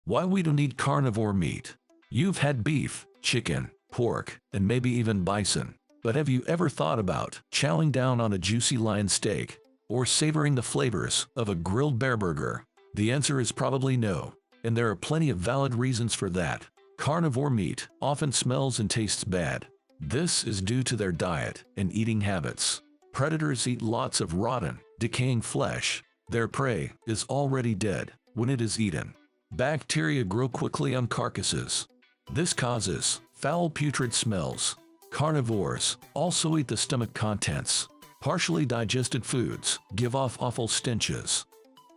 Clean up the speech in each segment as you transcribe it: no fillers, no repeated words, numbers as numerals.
Why we don't eat carnivore meat. You've had beef, chicken, pork, and maybe even bison. But have you ever thought about chowing down on a juicy lion steak or savoring the flavors of a grilled bear burger? The answer is probably no, and there are plenty of valid reasons for that. Carnivore meat often smells and tastes bad. This is due to their diet and eating habits. Predators eat lots of rotten, decaying flesh. Their prey is already dead when it is eaten. Bacteria grow quickly on carcasses. This causes foul putrid smells. Carnivores also eat the stomach contents. Partially digested foods give off awful stenches.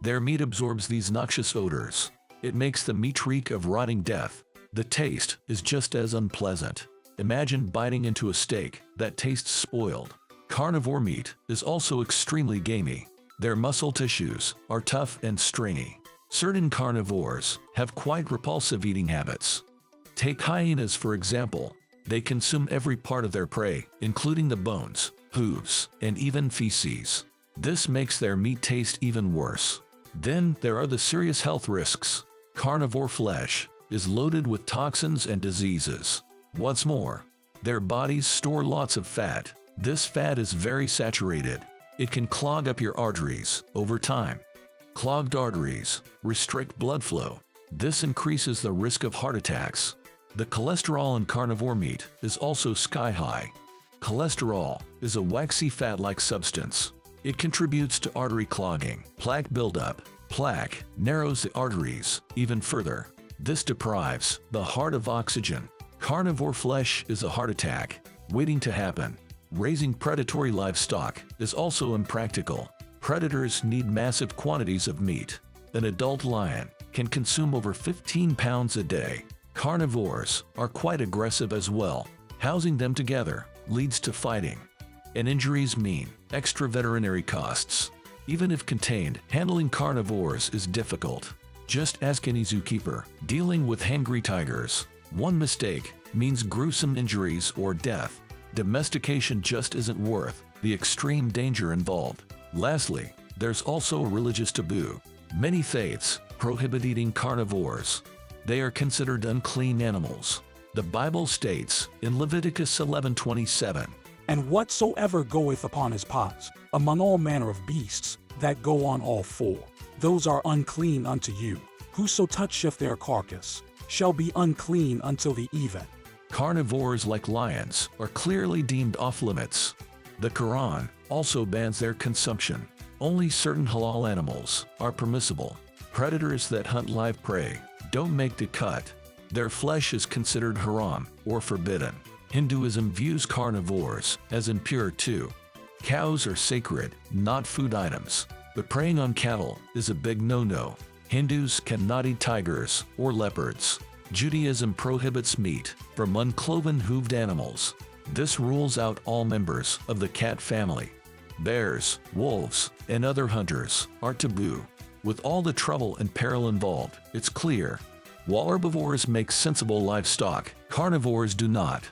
Their meat absorbs these noxious odors. It makes the meat reek of rotting death. The taste is just as unpleasant. Imagine biting into a steak that tastes spoiled. Carnivore meat is also extremely gamey. Their muscle tissues are tough and stringy. Certain carnivores have quite repulsive eating habits. Take hyenas for example. They consume every part of their prey, including the bones, hooves, and even feces. This makes their meat taste even worse. Then there are the serious health risks. Carnivore flesh is loaded with toxins and diseases. What's more, their bodies store lots of fat. This fat is very saturated. It can clog up your arteries over time. Clogged arteries restrict blood flow. This increases the risk of heart attacks. The cholesterol in carnivore meat is also sky high. Cholesterol is a waxy fat-like substance. It contributes to artery clogging, plaque buildup. Plaque narrows the arteries even further. This deprives the heart of oxygen. Carnivore flesh is a heart attack waiting to happen. Raising predatory livestock is also impractical. Predators need massive quantities of meat. An adult lion can consume over 15 pounds a day. Carnivores are quite aggressive as well. Housing them together leads to fighting, and injuries mean extra veterinary costs. Even if contained, handling carnivores is difficult. Just ask any zookeeper dealing with hangry tigers. One mistake means gruesome injuries or death. Domestication just isn't worth the extreme danger involved. Lastly, there's also a religious taboo. Many faiths prohibit eating carnivores. They are considered unclean animals. The Bible states in Leviticus 11:27, "And whatsoever goeth upon his paws, among all manner of beasts that go on all four, those are unclean unto you. Whoso toucheth their carcass shall be unclean until the even." Carnivores like lions are clearly deemed off limits. The Quran also bans their consumption. Only certain halal animals are permissible. Predators that hunt live prey don't make the cut. Their flesh is considered haram or forbidden. Hinduism views carnivores as impure too. Cows are sacred, not food items. But preying on cattle is a big no-no. Hindus cannot eat tigers or leopards. Judaism prohibits meat from uncloven hooved animals. This rules out all members of the cat family. Bears, wolves, and other hunters are taboo. With all the trouble and peril involved, it's clear. While herbivores make sensible livestock, carnivores do not.